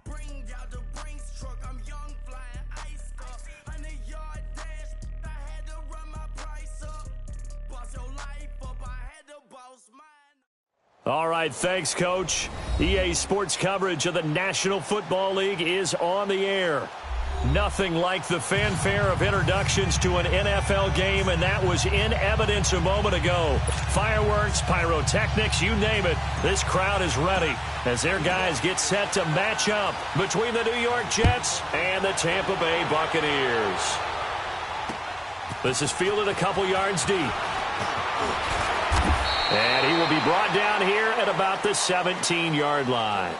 Bring out the Brinks truck, I'm young, flying iced up. 100-yard dash, I had to run my price up. Boss your life up, I had to boss mine. All right, thanks, Coach. EA Sports coverage of the National Football League is on the air. Nothing like the fanfare of introductions to an NFL game, and that was in evidence a moment ago. Fireworks, pyrotechnics, you name it. This crowd is ready as their guys get set to match up between the New York Jets and the Tampa Bay Buccaneers. This is fielded a couple yards deep. And he will be brought down here at about the 17-yard line.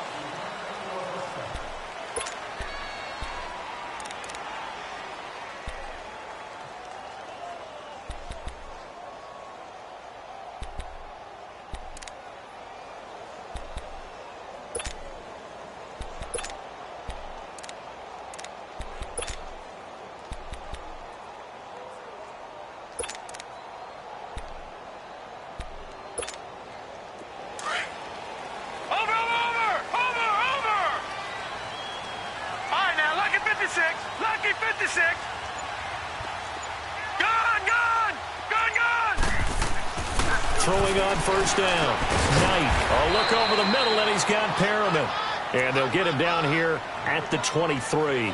Lucky 56. Gone. Throwing on first down. Knight. A look over the middle, and he's got Perriman. And they'll get him down here at the 23.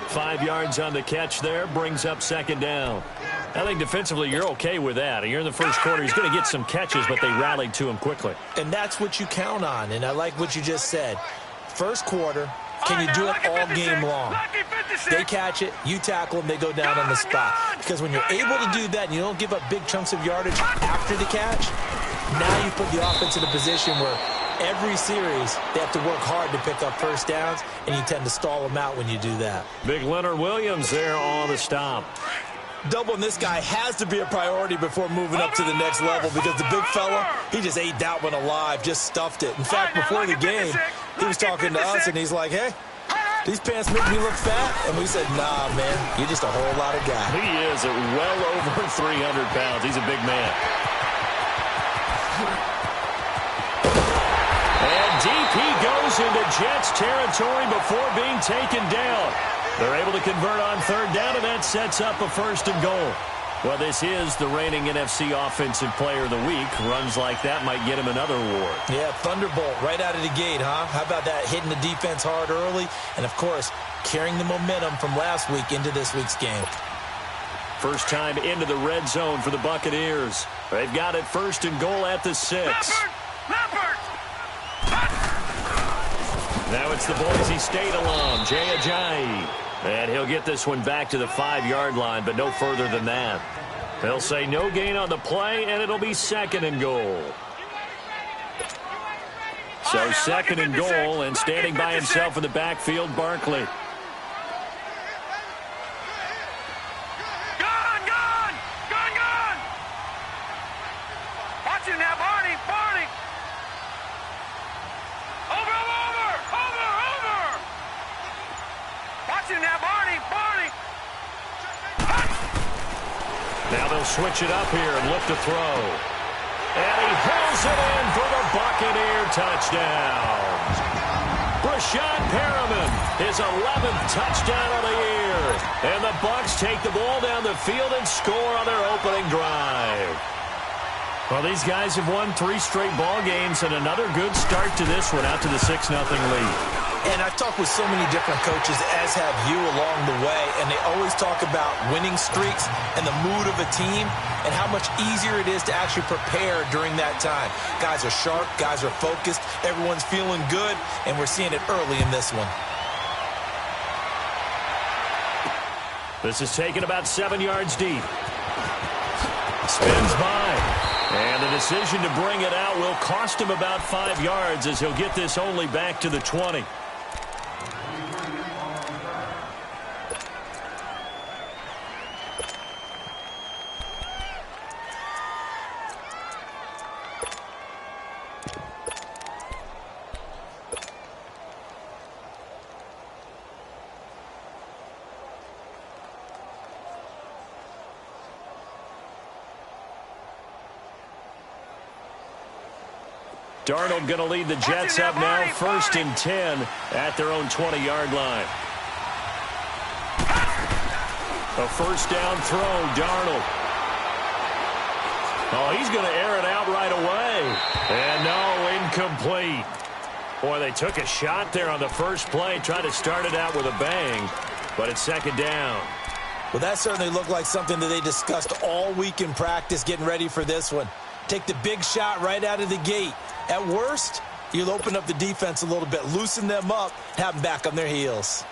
5 yards on the catch there, brings up second down. I think defensively you're okay with that. You're in the first quarter. He's going to get some catches, but they rallied to him quickly. And that's what you count on, and I like what you just said. First quarter, can you do it all game long? They catch it, you tackle them, they go down on the spot. Because when you're able to do that and you don't give up big chunks of yardage after the catch, now you put the offense in a position where every series they have to work hard to pick up first downs, and you tend to stall them out when you do that. Big Leonard Williams there on the stop. Doubling this guy has to be a priority before moving up to the next level, because the big fella, he just ate that one alive, just stuffed it. In fact, before the game, he was talking to us, and he's like, hey, these pants make me look fat. And we said, nah, man, you're just a whole lot of guy. He is at well over 300 pounds. He's a big man. And deep he goes into Jets territory before being taken down. They're able to convert on third down, and that sets up a first and goal. Well, this is the reigning NFC Offensive Player of the Week. Runs like that might get him another award. Yeah, thunderbolt right out of the gate, huh? How about that, hitting the defense hard early? And, of course, carrying the momentum from last week into this week's game. First time into the red zone for the Buccaneers. They've got it first and goal at the 6. Leopard! Now it's the Boise State alum, Jay Ajayi. And he'll get this one back to the 5-yard line, but no further than that. They'll say no gain on the play, and it'll be second and goal. So second and goal, and standing by himself in the backfield, Barkley. Gone! Watch him now, Barney! Over! Watch him now, Barney! Now they'll switch it up here and look to throw. And he hauls it in for the Buccaneer touchdown. Brashad Perriman, his 11th touchdown of the year. And the Bucs take the ball down the field and score on their opening drive. Well, these guys have won 3 straight ball games, and another good start to this one, out to the 6-0 lead. And I've talked with so many different coaches, as have you, along the way, and they always talk about winning streaks and the mood of a team and how much easier it is to actually prepare during that time. Guys are sharp, guys are focused, everyone's feeling good, and we're seeing it early in this one. This is taken about 7 yards deep. Spins by. And the decision to bring it out will cost him about 5 yards, as he'll get this only back to the 20. Darnold going to lead the Jets up now, 1st and 10 at their own 20-yard line. A first down throw, Darnold. Oh, he's going to air it out right away. And no, incomplete. Boy, they took a shot there on the first play, tried to start it out with a bang, but it's 2nd down. Well, that certainly looked like something that they discussed all week in practice getting ready for this one. Take the big shot right out of the gate. At worst, you'll open up the defense a little bit, loosen them up, have them back on their heels.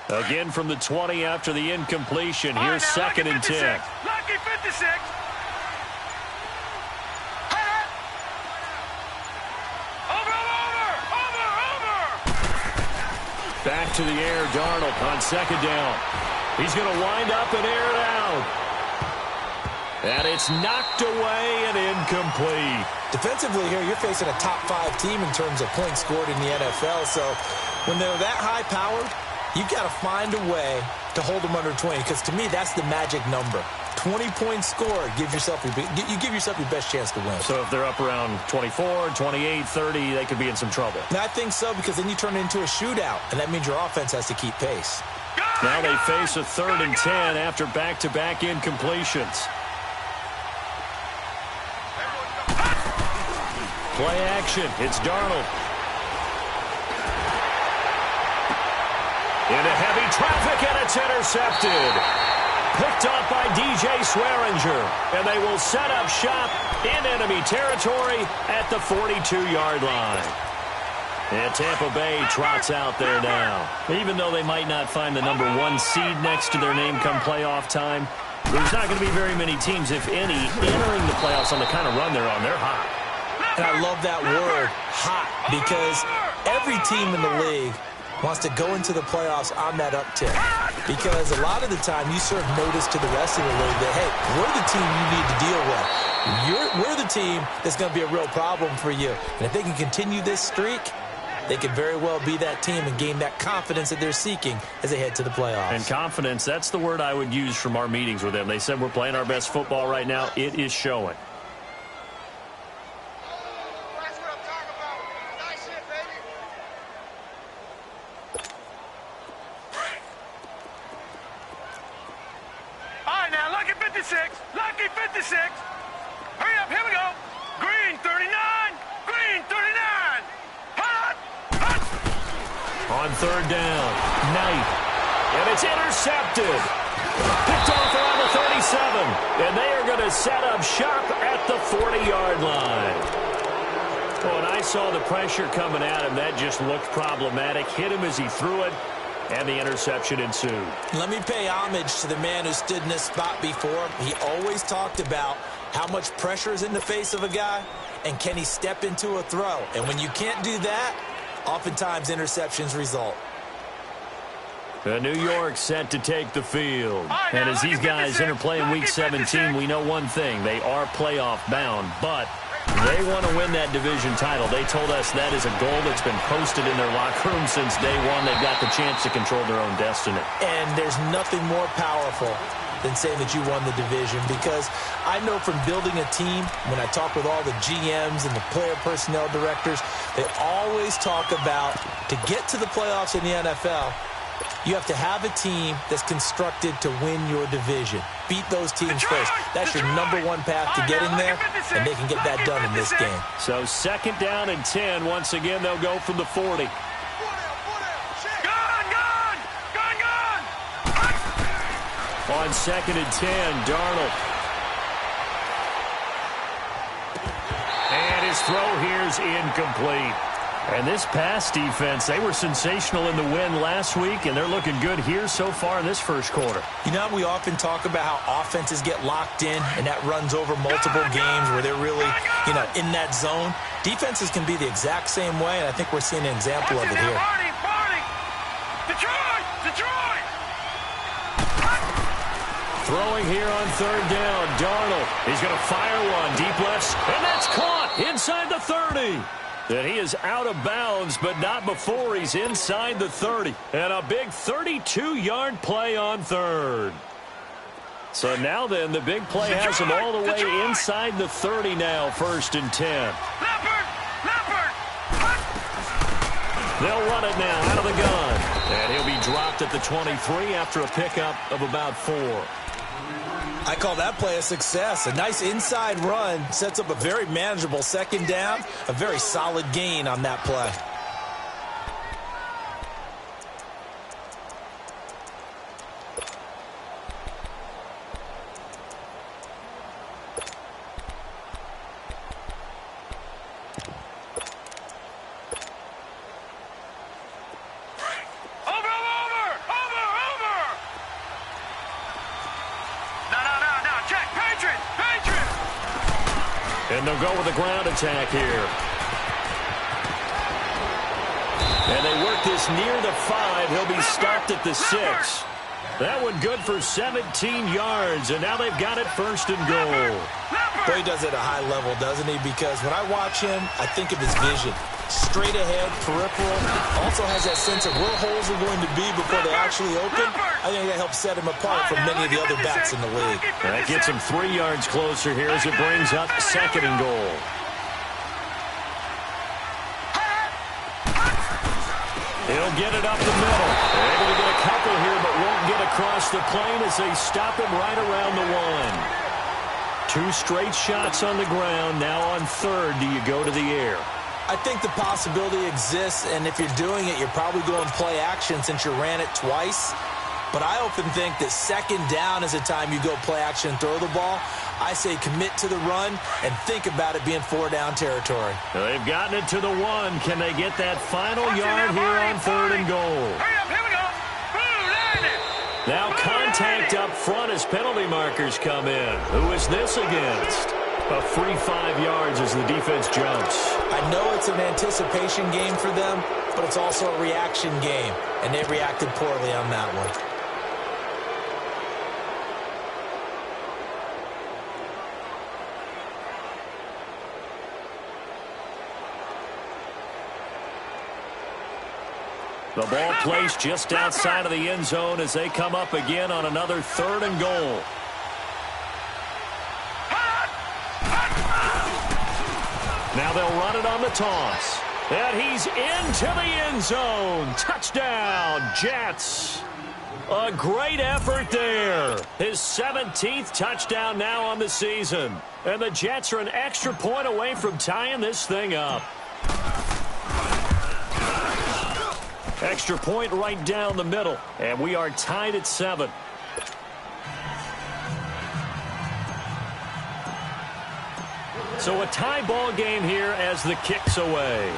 Again from the 20 after the incompletion. Here's 2nd and 10. Lucky 56. Back to the air, Darnold on 2nd down. He's going to wind up and air it out. And it's knocked away and incomplete. Defensively here, you're facing a top 5 team in terms of points scored in the NFL. So when they're that high-powered, you've got to find a way to hold them under 20, because to me, that's the magic number. 20 points scored, you give yourself your best chance to win. So if they're up around 24, 28, 30, they could be in some trouble. And I think so, because then you turn it into a shootout, and that means your offense has to keep pace. Now they face a 3rd and 10 after back-to-back incompletions. Play action. It's Darnold. Into heavy traffic, and it's intercepted. Picked off by DJ Swearinger. And they will set up shop in enemy territory at the 42-yard line. And Tampa Bay trots out there now. Even though they might not find the number 1 seed next to their name come playoff time, there's not going to be very many teams, if any, entering the playoffs on the kind of run they're on. They're hot. And I love that word, hot, because every team in the league wants to go into the playoffs on that uptick. Because a lot of the time you serve notice to the rest of the league that, hey, we're the team you need to deal with. We're the team that's going to be a real problem for you. And if they can continue this streak, they could very well be that team and gain that confidence that they're seeking as they head to the playoffs. And confidence, that's the word I would use from our meetings with them. They said we're playing our best football right now. It is showing. Lucky 56. Hurry up, here we go. Green 39. Green 39. Hot. On 3rd down, Knight. And it's intercepted. Picked off around the 37. And they are going to set up shop at the 40-yard line. Oh, and I saw the pressure coming at him. That just looked problematic. Hit him as he threw it. And the interception ensued. Let me pay homage to the man who stood in this spot before. He always talked about how much pressure is in the face of a guy, and can he step into a throw. And when you can't do that, oftentimes interceptions result. New York set to take the field. And as these guys interplay in Week 17, we know one thing. They are playoff bound, but they want to win that division title. They told us that is a goal that's been posted in their locker room since day one. They've got the chance to control their own destiny. And there's nothing more powerful than saying that you won the division, because I know from building a team, when I talk with all the GMs and the player personnel directors, they always talk about, to get to the playoffs in the NFL, you have to have a team that's constructed to win your division. Beat those teams first. That's your number 1 path to getting there, and they can get that done in this game. So 2nd down and 10. Once again, they'll go from the 40. On 2nd and 10, Darnold. And his throw here's incomplete. And this pass defense, they were sensational in the win last week, and they're looking good here so far in this first quarter. You know, we often talk about how offenses get locked in, and that runs over multiple games where they're really, in that zone. Defenses can be the exact same way, and I think we're seeing an example of it here. Detroit! Throwing here on 3rd down, Darnold. He's going to fire one, deep left, and that's caught inside the 30. And he is out of bounds, but not before he's inside the 30. And a big 32-yard play on third. So now then, the big play has him all the way inside the 30 now, 1st and 10. They'll run it now out of the gun. And he'll be dropped at the 23 after a pickup of about 4. I call that play a success. A nice inside run sets up a very manageable 2nd down. A very solid gain on that play. And they'll go with a ground attack here. And they work this near the 5. He'll be stopped at the 6. That one good for 17 yards, and now they've got it 1st and goal. Boy, he does it at a high level, doesn't he? Because when I watch him, I think of his vision. Straight ahead, peripheral. Also has that sense of where holes are going to be before they actually open. I think that helps set him apart from many of the other backs in the league. That gets him 3 yards closer here as it brings up 2nd and goal. He'll get it up the middle. Able to get a couple here, but won't get across the plane as they stop him right around the 1. 2 straight shots on the ground. Now on 3rd, do you go to the air? I think the possibility exists, and if you're doing it, you're probably going play action since you ran it twice. But I often think that 2nd down is the time you go play action and throw the ball. I say commit to the run and think about it being 4-down territory. They've gotten it to the 1. Can they get that final yard here on 3rd and goal? Here we go. Now contact up front as penalty markers come in. Who is this against? A free 5 yards as the defense jumps. I know it's an anticipation game for them, but it's also a reaction game, and they reacted poorly on that one. The ball placed just outside of the end zone as they come up again on another 3rd and goal. Now they'll run it on the toss. And he's into the end zone. Touchdown, Jets. A great effort there. His 17th touchdown now on the season. And the Jets are an extra point away from tying this thing up. Extra point right down the middle. And we are tied at 7. So a tie ball game here as the kick's away.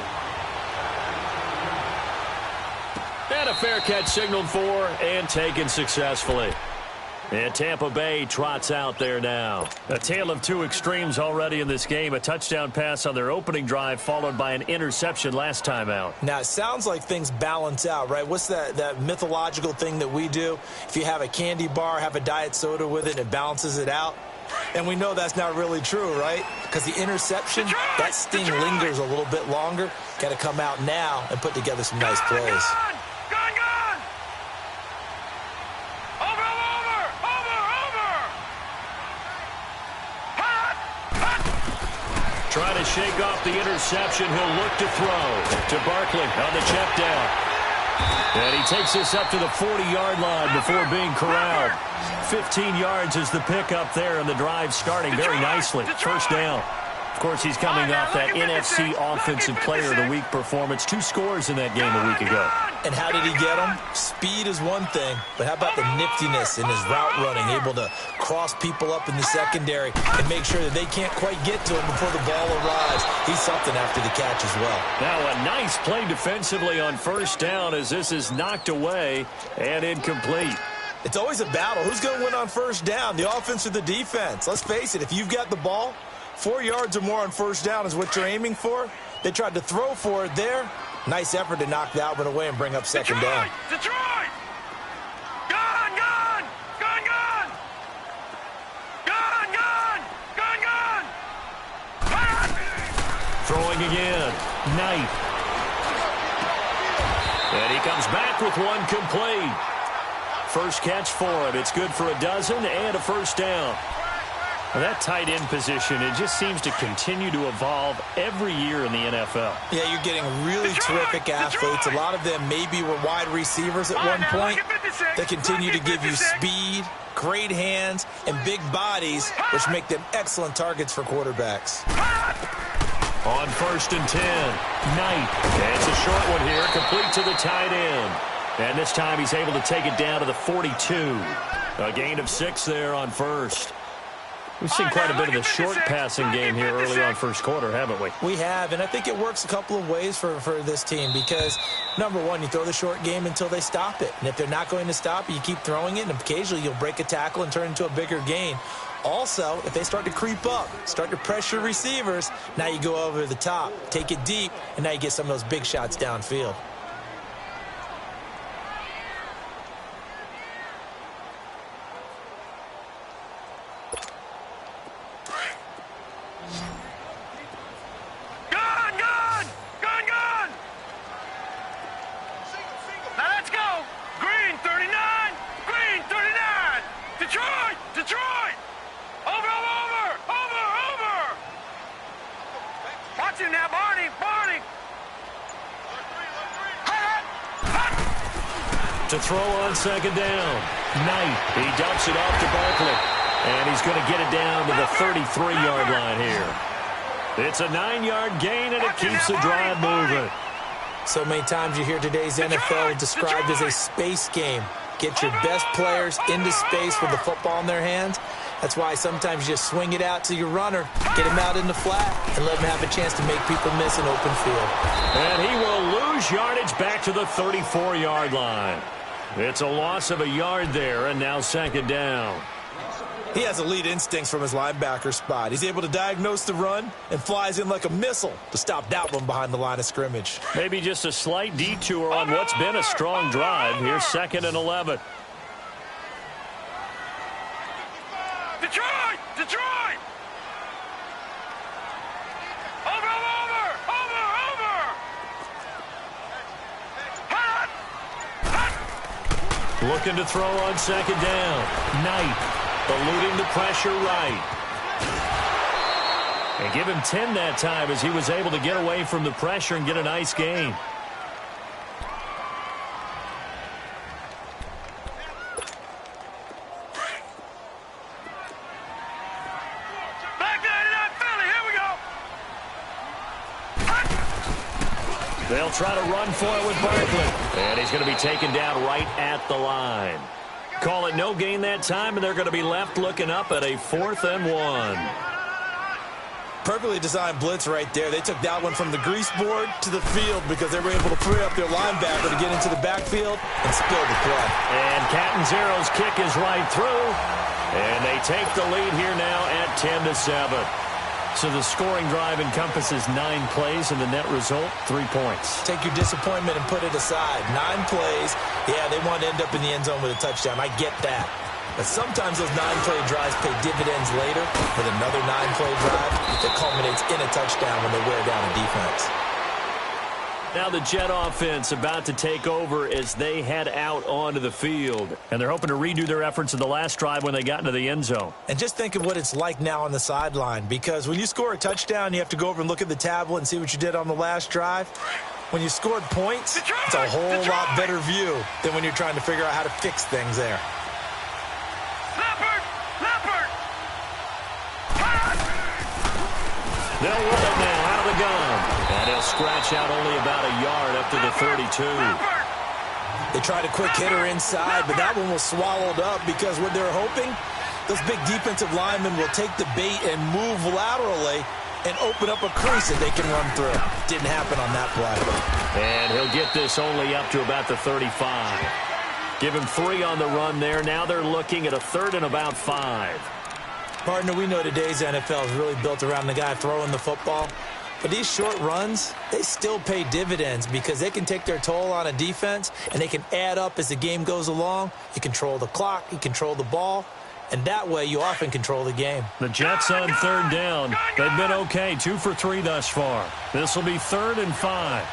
And a fair catch signaled for and taken successfully. And Tampa Bay trots out there now. A tale of 2 extremes already in this game. A touchdown pass on their opening drive followed by an interception last time out. Now, it sounds like things balance out, right? What's that mythological thing that we do? If you have a candy bar, have a diet soda with it, it balances it out. And we know that's not really true, right? Because the interception, that sting lingers a little bit longer. Got to come out now and put together some nice plays. Gone! Over! Trying to shake off the interception. He'll look to throw to Barkley on the check down. And he takes this up to the 40-yard line before being corralled. 15 yards is the pickup there, and the drive starting very nicely. 1st down. Of course, he's coming off that NFC Offensive Player of the Week performance. 2 scores in that game a week ago. And how did he get them? Speed is one thing, but how about the niftiness in his route running, able to cross people up in the secondary and make sure that they can't quite get to him before the ball arrives. He's something after the catch as well. Now a nice play defensively on 1st down as this is knocked away and incomplete. It's always a battle. Who's going to win on 1st down, the offense or the defense? Let's face it, if you've got the ball, 4 yards or more on 1st down is what you're aiming for. They tried to throw for it there. Nice effort to knock that one away and bring up 2nd down. Detroit! Gone! Throwing again. Knight. And he comes back with one complete. First catch for him. It's good for a dozen and a first down. Well, that tight end position, it just seems to continue to evolve every year in the NFL. Yeah, you're getting really terrific athletes. A lot of them maybe were wide receivers at one point. They continue to give you speed, great hands, and big bodies, which make them excellent targets for quarterbacks. On 1st and 10, Knight. It's a short one here, complete to the tight end. And this time he's able to take it down to the 42. A gain of 6 there on first. We've seen quite a bit of the short passing game here early on first quarter, haven't we? We have, and I think it works a couple of ways for this team because, number one, you throw the short game until they stop it. And if they're not going to stop it, you keep throwing it, and occasionally you'll break a tackle and turn it into a bigger gain. Also, if they start to creep up, start to pressure receivers, now you go over the top, take it deep, and now you get some of those big shots downfield. To throw on 2nd down. Knight. He dumps it off to Barkley. And he's going to get it down to the 33-yard line here. It's a 9-yard gain, and it keeps the drive moving. So many times you hear today's NFL described as a space game. Get your best players into space with the football in their hands. That's why sometimes you just swing it out to your runner, get him out in the flat, and let him have a chance to make people miss an open field. And he will lose yardage back to the 34-yard line. It's a loss of a yard there, and now 2nd down. He has elite instincts from his linebacker spot. He's able to diagnose the run and flies in like a missile to stop that one behind the line of scrimmage. Maybe just a slight detour on what's been a strong drive. Here's 2nd and 11. Detroit! Detroit! Over! Hot! Looking to throw on 2nd down. Knight eluding the pressure right. And give him 10 that time as he was able to get away from the pressure and get a nice gain. They'll try to run for it with Barkley. And he's going to be taken down right at the line. Call it no gain that time, and they're going to be left looking up at a 4th and 1. Perfectly designed blitz right there. They took that one from the grease board to the field because they were able to free up their linebacker to get into the backfield and spill the play. And Catanzaro's kick is right through. And they take the lead here now at 10-7. So the scoring drive encompasses 9 plays, and the net result, 3 points. Take your disappointment and put it aside. 9 plays. Yeah, they want to end up in the end zone with a touchdown. I get that. But sometimes those 9-play drives pay dividends later with another 9-play drive that culminates in a touchdown when they wear down a defense. Now the Jet offense about to take over as they head out onto the field. And they're hoping to redo their efforts in the last drive when they got into the end zone. And just think of what it's like now on the sideline, because when you score a touchdown, you have to go over and look at the tablet and see what you did on the last drive. When you scored points, it's a whole lot better view than when you're trying to figure out how to fix things there. They'll run it now out of the gun. And he'll scratch out only about a yard up to the 32. They tried a quick hitter inside, but that one was swallowed up because what they're hoping, those big defensive linemen will take the bait and move laterally and open up a crease that they can run through. Didn't happen on that play. And he'll get this only up to about the 35. Give him 3 on the run there. Now they're looking at a 3rd and about 5. Partner, we know today's NFL is really built around the guy throwing the football. But these short runs, they still pay dividends because they can take their toll on a defense and they can add up as the game goes along. You control the clock, you control the ball, and that way you often control the game. The Jets on third down. They've been okay, 2 for 3 thus far. This will be 3rd and 5.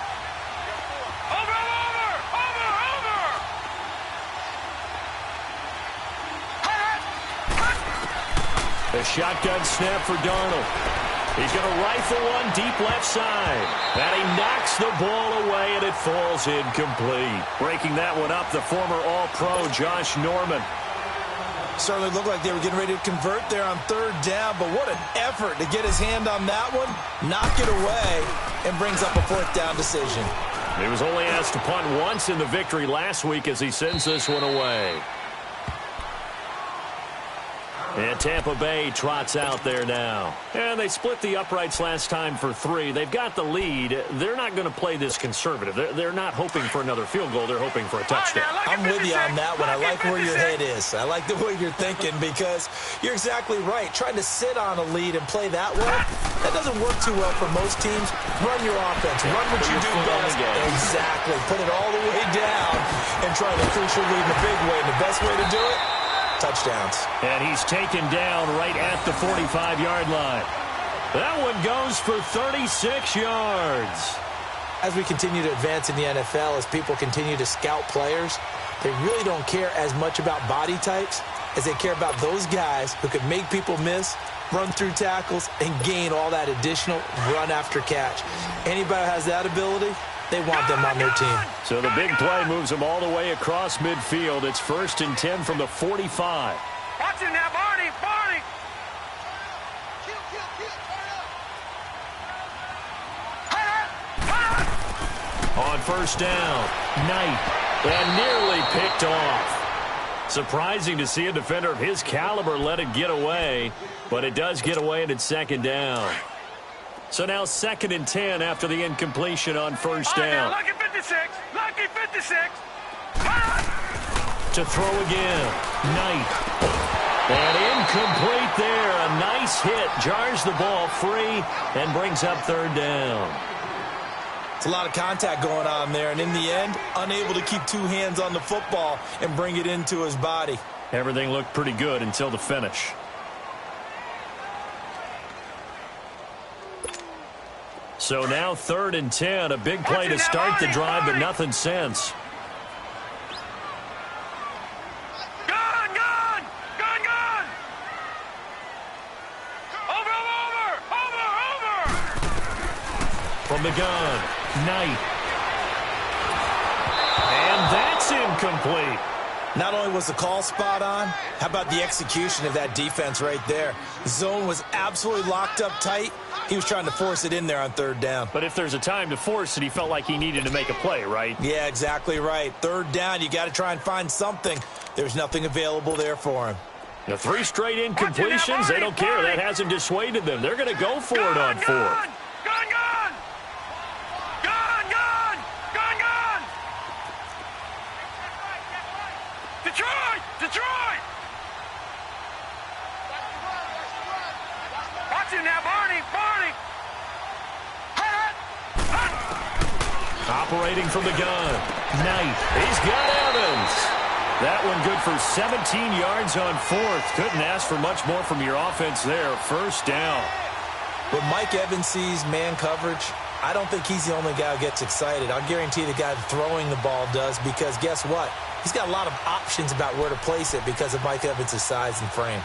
The shotgun snap for Darnold. He's going to rifle one deep left side. And he knocks the ball away, and it falls incomplete. Breaking that one up, the former All-Pro Josh Norman. Certainly looked like they were getting ready to convert there on third down, but what an effort to get his hand on that one, knock it away, and brings up a 4th down decision. He was only asked to punt once in the victory last week as he sends this one away. And Tampa Bay trots out there now. And they split the uprights last time for 3. They've got the lead. They're not going to play this conservative. They're not hoping for another field goal. They're hoping for a touchdown. I'm with you on that one. I like where your head is. I like the way you're thinking because you're exactly right. Trying to sit on a lead and play that way, that doesn't work too well for most teams. Run your offense. Run what you do best. Exactly. Put it all the way down and try to increase your lead in a big way. And the best way to do it, touchdowns. And he's taken down right at the 45-yard line. That one goes for 36 yards. As we continue to advance in the NFL, as people continue to scout players, they really don't care as much about body types as they care about those guys who can make people miss, run through tackles, and gain all that additional run after catch. Anybody who has that ability, they want them on their team. So the big play moves them all the way across midfield. It's 1st and 10 from the 45. Watch it now, Barney! Barney! On 1st down, Knight, and nearly picked off. Surprising to see a defender of his caliber let it get away, but it does get away and it's 2nd down. So now 2nd and 10 after the incompletion on 1st down. Lucky 56! Lucky 56! To throw again, Knight. And incomplete there. A nice hit. Jars the ball free and brings up 3rd down. It's a lot of contact going on there, and in the end, unable to keep 2 hands on the football and bring it into his body. Everything looked pretty good until the finish. So now 3rd and 10, a big play to start the drive, but nothing since. Gun! Gun! Gun! Gun! Over! From the gun, Knight. And that's incomplete. Not only was the call spot on, how about the execution of that defense right there? The zone was absolutely locked up tight. He was trying to force it in there on 3rd down. But if there's a time to force it, he felt like he needed to make a play, right? Yeah, exactly right. 3rd down, you got to try and find something. There's nothing available there for him. The 3 straight incompletions, they don't care. That hasn't dissuaded them. They're going to go for it on 4th. Gun! Gun! Gun! Gun! Gun! Gun! Detroit! Detroit! Watch it now, Barney! Barney! Operating from the gun, Knight. He's got Evans. That one good for 17 yards on 4th. Couldn't ask for much more from your offense there. 1st down. When Mike Evans sees man coverage, I don't think he's the only guy who gets excited. I'll guarantee the guy throwing the ball does, because guess what? He's got a lot of options about where to place it because of Mike Evans' size and frame.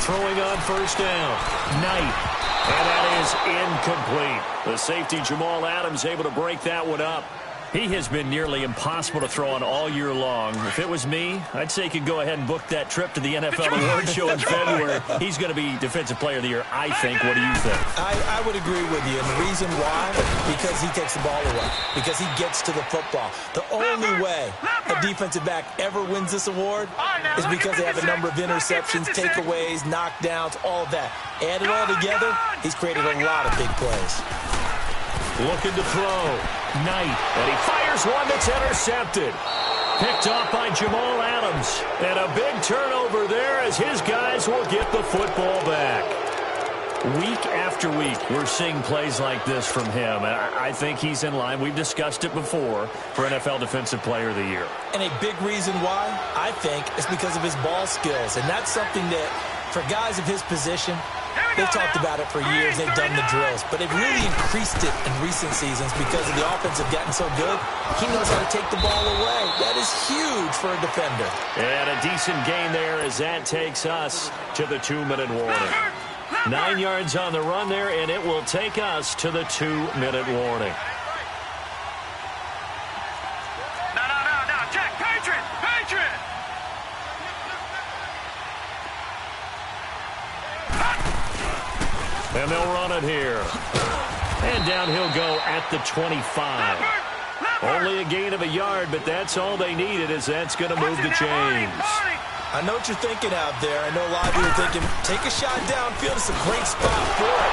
Throwing on 1st down, Knight. And that is incomplete. The safety, Jamal Adams, able to break that one up. He has been nearly impossible to throw on all year long. If it was me, I'd say he could go ahead and book that trip to the NFL Award Show in February. He's going to be Defensive Player of the Year, I think. What do you think? I would agree with you. And the reason why, because he takes the ball away. Because he gets to the football. The only way a defensive back ever wins this award is because they have a number of interceptions, takeaways, knockdowns, all of that. Add it all together, he's created a lot of big plays. looking to throw. Knight, and he fires one that's intercepted. Picked off by Jamal Adams. And a big turnover there as his guys will get the football back. Week after week, we're seeing plays like this from him. And I think he's in line. We've discussed it before for NFL Defensive Player of the Year. And a big reason why, I think, is because of his ball skills. And that's something that, for guys of his position, they've talked about it for years. They've done the drills. But they've really increased it in recent seasons because of the offense have gotten so good. He knows how to take the ball away. That is huge for a defender. And a decent gain there as that takes us to the 2-minute warning. 9 yards on the run there, and it will take us to the 2-minute warning. No, check, Patriot! And they'll run it here. And down he'll go at the 25. Only a gain of a yard, but that's all they needed, as that's going to move the chains. I know what you're thinking out there. I know a lot of you are thinking, take a shot downfield. It's a great spot for it.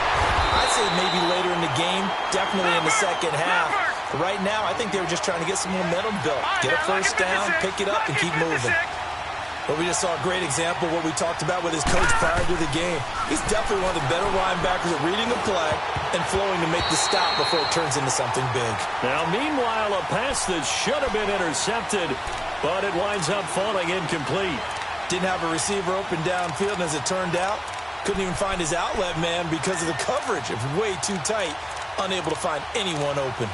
I'd say maybe later in the game, definitely in the second half. But right now, I think they were just trying to get some momentum built. Get a first down, pick it up, and keep moving. But we just saw a great example of what we talked about with his coach prior to the game. He's definitely one of the better linebackers at reading the play and flowing to make the stop before it turns into something big. Now, meanwhile, a pass that should have been intercepted, but it winds up falling incomplete. Didn't have a receiver open downfield, and as it turned out, couldn't even find his outlet man because of the coverage. It was way too tight, unable to find anyone open.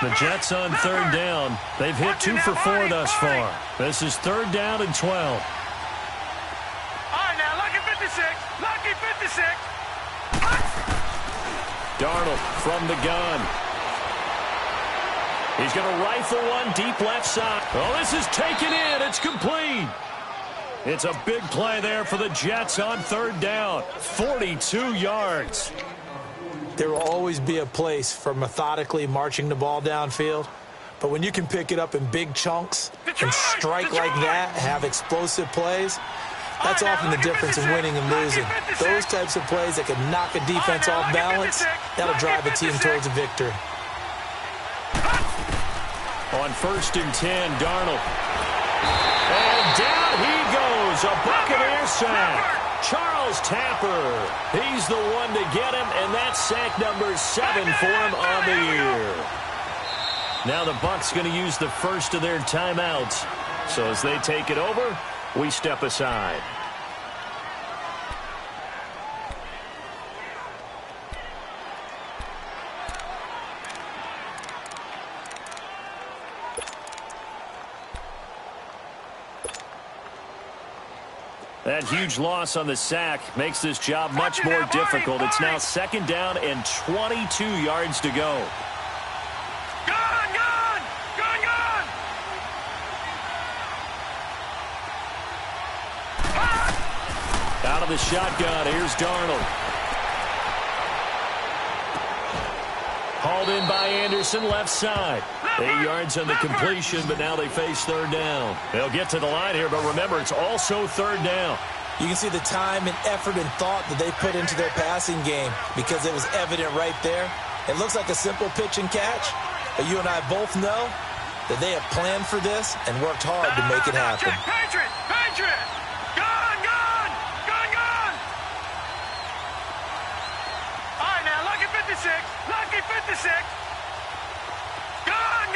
The Jets on third down. They've hit 2 for 4 thus far. This is 3rd down and 12. All right, now, lucky 56. Darnold from the gun. He's going to rifle one deep left side. Oh, this is taken in. It's complete. It's a big play there for the Jets on 3rd down. 42 yards. There will always be a place for methodically marching the ball downfield. But when you can pick it up in big chunks and strike like that, have explosive plays, that's often the difference in winning and losing. Those types of plays that can knock a defense off balance, that'll drive a team towards a victory. On 1st and 10, Darnold. And down he goes. A Buccaneer sack. Charles Tapper. He's the one to get him, and that's sack number 7 for him on the year. Now the Bucs going to use the first of their timeouts. So as they take it over, we step aside. That huge loss on the sack makes this job much more difficult. It's now 2nd down and 22 yards to go. Gone! Out of the shotgun, here's Darnold. Hauled in by Anderson, left side. 8 yards on the completion, but now they face 3rd down. They'll get to the line here, but remember, it's also 3rd down. You can see the time and effort and thought that they put into their passing game because it was evident right there. It looks like a simple pitch and catch, but you and I both know that they have planned for this and worked hard to make it happen. Patriot! Gone! All right, now, lucky 56. Gone!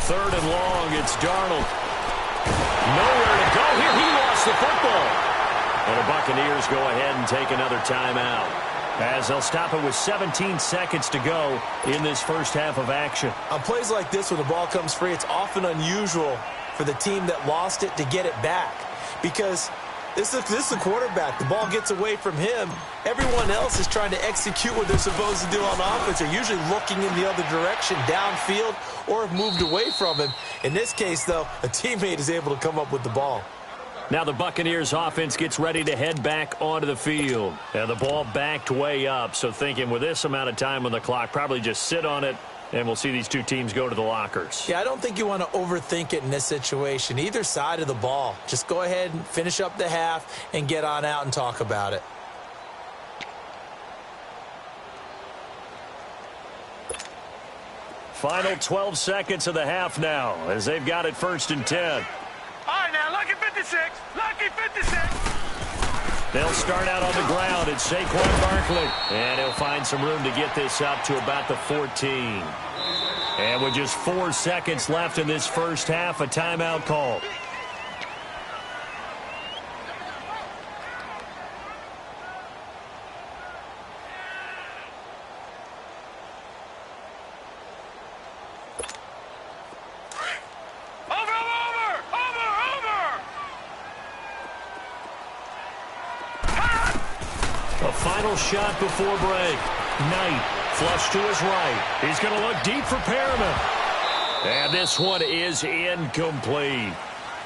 3rd and long, it's Darnold. Nowhere to go here. He lost the football. And the Buccaneers go ahead and take another timeout, as they'll stop it with 17 seconds to go in this first half of action. On plays like this, when the ball comes free, it's often unusual for the team that lost it to get it back because this is the quarterback. The ball gets away from him. Everyone else is trying to execute what they're supposed to do on offense. They're usually looking in the other direction, downfield, or have moved away from him. In this case, though, a teammate is able to come up with the ball. Now the Buccaneers offense gets ready to head back onto the field. And the ball backed way up, so thinking with this amount of time on the clock, probably just sit on it And we'll see these two teams go to the lockers. Yeah, I don't think you want to overthink it in this situation. Either side of the ball. Just go ahead and finish up the half and get on out and talk about it. Final 12 seconds of the half now as they've got it 1st and 10. All right, now, lucky 56. Lucky 56. They'll start out on the ground. It's Saquon Barkley. And he'll find some room to get this up to about the 14. And with just 4 seconds left in this first half, a timeout call. Final shot before break. Knight flush to his right. He's going to look deep for Perriman. And this one is incomplete.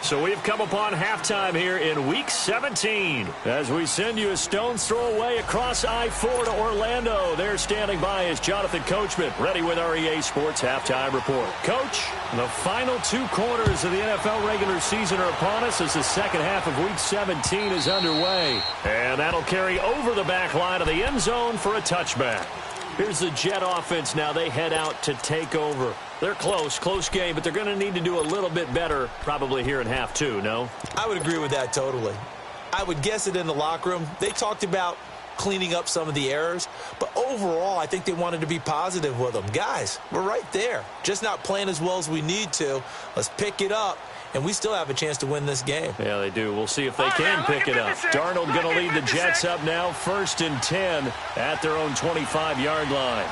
So we've come upon halftime here in Week 17 as we send you a stone's throw away across I-4 to Orlando. There standing by is Jonathan Coachman, ready with our EA Sports Halftime Report. Coach, the final 2 quarters of the NFL regular season are upon us as the second half of Week 17 is underway. And that'll carry over the back line of the end zone for a touchback. Here's the Jet offense now. They head out to take over. They're close game, but they're going to need to do a little bit better probably here in half 2, no? I would agree with that totally. I would guess it in the locker room. They talked about cleaning up some of the errors, but overall, I think they wanted to be positive with them. Guys, we're right there. Just not playing as well as we need to. Let's pick it up, and we still have a chance to win this game. Yeah, they do. We'll see if they can pick it up. Darnold going to lead the Jets up now, 1st and 10 at their own 25-yard line.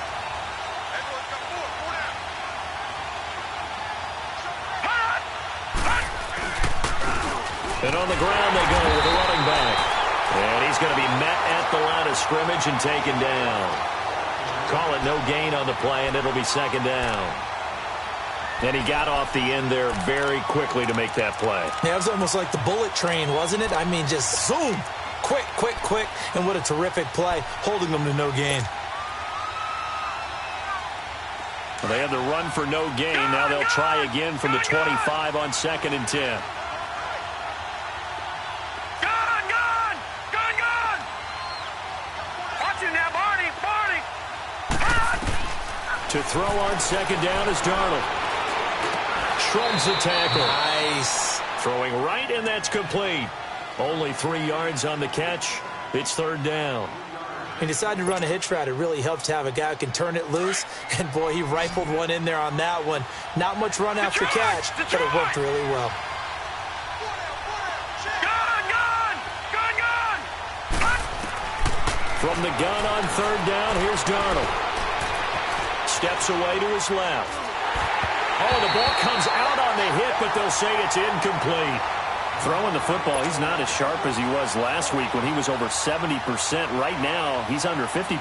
And on the ground they go with the running back. And he's going to be met at the line of scrimmage and taken down. Call it no gain on the play, and it'll be 2nd down. And he got off the end there very quickly to make that play. Yeah, it was almost like the bullet train, wasn't it? I mean, just zoom. Quick. And what a terrific play, holding them to no gain. Well, they had the run for no gain. Now they'll try again from the 25 on 2nd and 10. To throw on 2nd down is Darnold. Shrugs the tackle. Nice. Throwing right, and that's complete. Only 3 yards on the catch. It's 3rd down. He decided to run a hitch route. It really helped to have a guy who can turn it loose. And, boy, he rifled one in there on that one. Not much run after catch, but it worked really well. From the gun on 3rd down, here's Darnold. Steps away to his left. Oh, the ball comes out on the hit, but they'll say it's incomplete. Throwing the football, he's not as sharp as he was last week when he was over 70%. Right now, he's under 50%.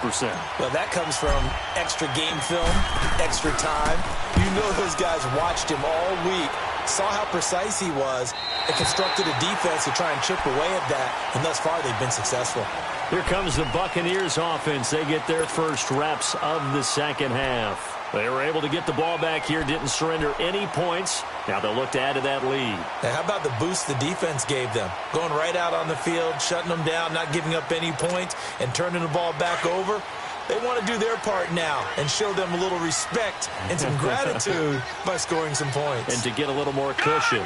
Well, that comes from extra game film, extra time. You know those guys watched him all week, saw how precise he was, and constructed a defense to try and chip away at that, and thus far they've been successful. Here comes the Buccaneers offense. They get their first reps of the second half. They were able to get the ball back here, didn't surrender any points. Now they'll look to add to that lead. Now, how about the boost the defense gave them? Going right out on the field, shutting them down, not giving up any points, and turning the ball back over. They want to do their part now and show them a little respect and some gratitude by scoring some points. And to get a little more cushion.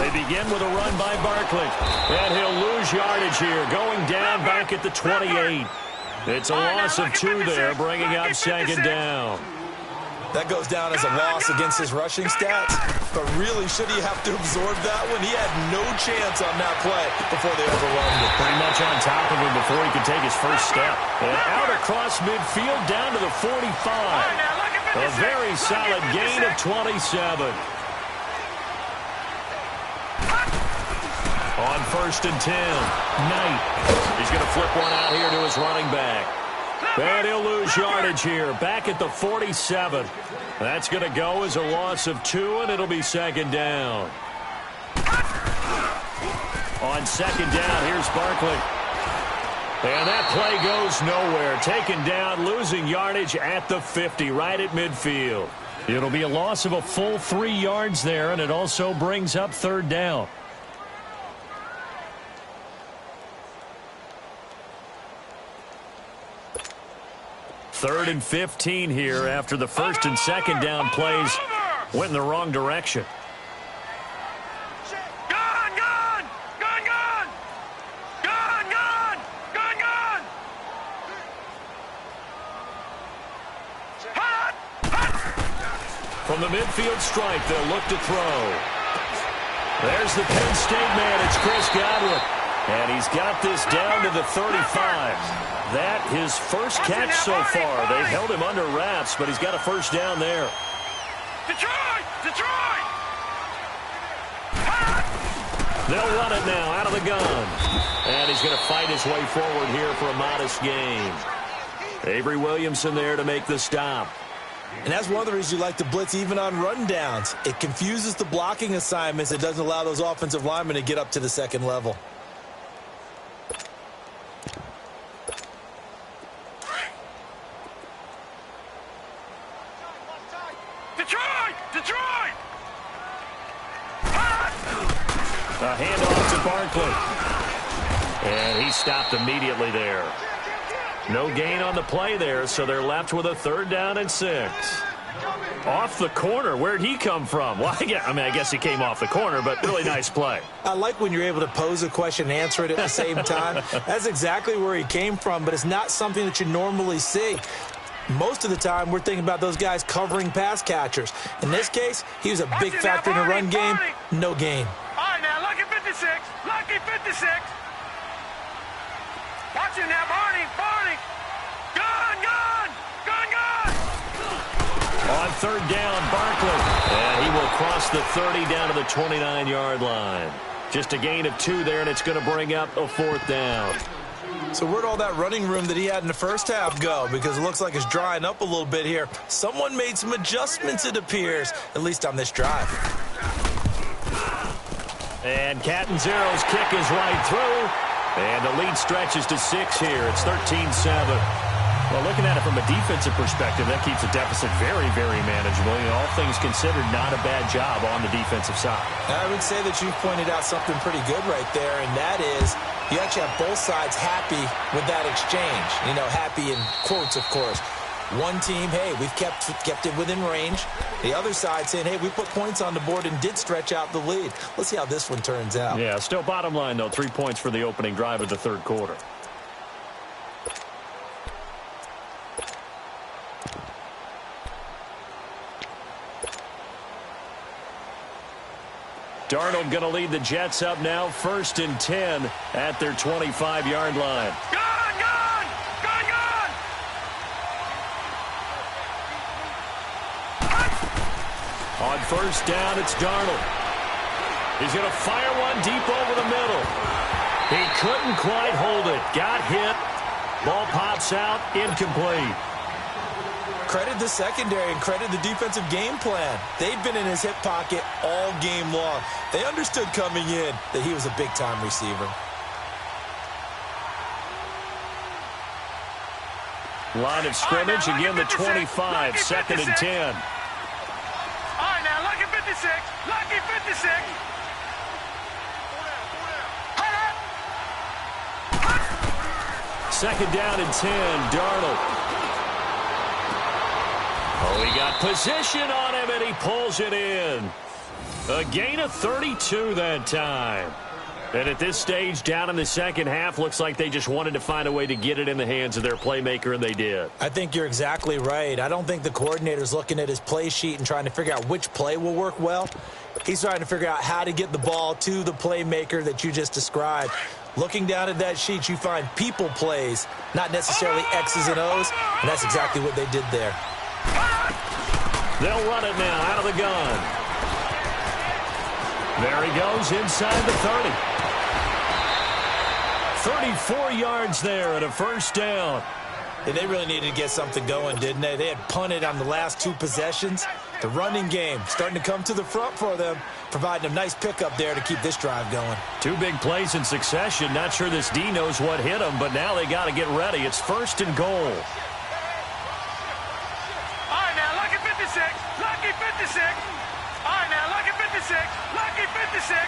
They begin with a run by Barkley. And he'll lose yardage here, going down back at the 28. It's a loss of 2 there, bringing up 2nd down. That goes down as a loss against his rushing stats. But really, should he have to absorb that one? He had no chance on that play before they overwhelmed it. Pretty much on top of him before he could take his first step. And out across midfield, down to the 45. A very solid gain of 27. On 1st and 10, Knight. He's going to flip one out here to his running back. And he'll lose yardage here, back at the 47. That's going to go as a loss of 2, and it'll be 2nd down. On second down, here's Barkley. And that play goes nowhere. Taken down, losing yardage at the 50, right at midfield. It'll be a loss of a full 3 yards there, and it also brings up third down. Third and 15 here after the first and second down plays went in the wrong direction. From the midfield stripe, they'll look to throw. There's the Penn State man. It's Chris Godwin. And he's got this down to the 35. That his first catch so far. They've held him under wraps, but he's got a first down there. Detroit! Detroit! They'll run it now out of the gun. And he's going to fight his way forward here for a modest gain. Avery Williamson there to make the stop. And that's one of the reasons you like to blitz even on rundowns. It confuses the blocking assignments. It doesn't allow those offensive linemen to get up to the second level. Detroit! Detroit! A handoff to Barkley. And he stopped immediately there. No gain on the play there, so they're left with a third down and 6. Off the corner. Where'd he come from? Well, I guess he came off the corner, but really nice play. I like when you're able to pose a question and answer it at the same time. That's exactly where he came from, but it's not something that you normally see. Most of the time, we're thinking about those guys covering pass catchers. In this case, he was a big factor in the run game. No gain. All right, now, lucky 56. Lucky 56. Watch him now, Barney. Barney. Gun, gun. Gun, gun. On third down, Barkley. And he will cross the 30 down to the 29-yard line. Just a gain of 2 there, and it's going to bring up a fourth down. So where'd all that running room that he had in the first half go? Because it looks like it's drying up a little bit here. Someone made some adjustments, it appears, at least on this drive. And Catanzaro's kick is right through. And the lead stretches to 6 here. It's 13-7. Well, looking at it from a defensive perspective, that keeps the deficit very, very manageable. All things considered, not a bad job on the defensive side. I would say that you've pointed out something pretty good right there, and that is you actually have both sides happy with that exchange. Happy in quotes, of course. One team, hey, we've kept it within range. The other side saying, hey, we put points on the board and did stretch out the lead. Let's see how this one turns out. Yeah, still bottom line, though, 3 points for the opening drive of the third quarter. Darnold going to lead the Jets up now, 1st and 10 at their 25-yard line. Gun, gun. Gun, gun. On first down, it's Darnold. He's going to fire one deep over the middle. He couldn't quite hold it. Got hit. Ball pops out, incomplete. Credit the secondary and credit the defensive game plan. They've been in his hip pocket all game long. They understood coming in that he was a big-time receiver. Line of scrimmage, again the 25, 2nd and 10. All right, now, lucky 56. Lucky 56. Second down and 10, Darnold. Oh, he got position on him, and he pulls it in. A gain of 32 that time. And at this stage, down in the second half, looks like they just wanted to find a way to get it in the hands of their playmaker, and they did. I think you're exactly right. I don't think the coordinator's looking at his play sheet and trying to figure out which play will work well. He's trying to figure out how to get the ball to the playmaker that you just described. Looking down at that sheet, you find people plays, not necessarily X's and O's, and that's exactly what they did there. They'll run it now out of the gun. There he goes inside the 30. 34 yards there and a first down. And they really needed to get something going, didn't they? They had punted on the last 2 possessions. The running game starting to come to the front for them, providing a nice pickup there to keep this drive going. 2 big plays in succession. Not sure this D knows what hit them, but now they got to get ready. It's 1st and goal. All right, now, lucky 56. Lucky 56. All right, now, lucky 56. Lucky 56.